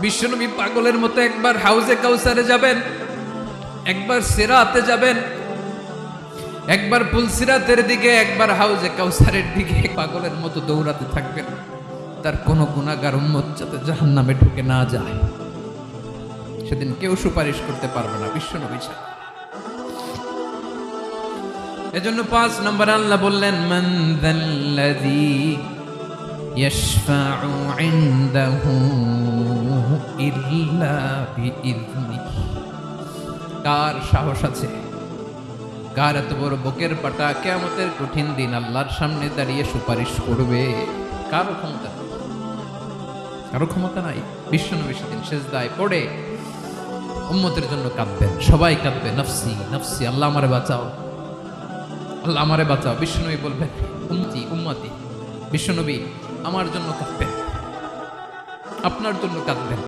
বিশ্বনবী পাগলের মতো একবার হাউজে কাউসারে যাবেন, একবার সিরাতে যাবেন, একবার পুলসিরাতের দিকে, একবার হাউজে কাউসারের দিকে পাগলের মতো দৌড়াতে থাকবেন। তার কোনো গুনাহগার উম্মত যাতে জাহান্নামে ঢুকে না যায়, সেদিন কেউ সুপারিশ করতে পারবে না বিশ্বনবী ছাড়া। এজন্য 5 নম্বর আল্লাহ বললেন, মান যাল্লাযী ইয়াশফাউ ইনদাহু ইল্লা বিইযনিহি। কার সাহস আছে, কার এত বড় বুকের পাটা কিয়ামতের কঠিন দিন আল্লাহর সামনে দাঁড়িয়ে সুপারিশ করবে? কারো ক্ষমতা নেই, কারো ক্ষমতা নাই। বিশ্বনবী সেদিন সিজদায় পড়ে উম্মতের জন্য কাঁদবেন, সবাই কাঁদবে, নফসি নফসি, আল্লাহ আমারে বাঁচাও, আল্লাহ আমারে বাঁচাও। বিশ্বনবী বলবেন, উম্মতি উম্মতি। বিশ্বনবী আমার জন্য কাঁদবেন, আপনার জন্য কাঁদবেন।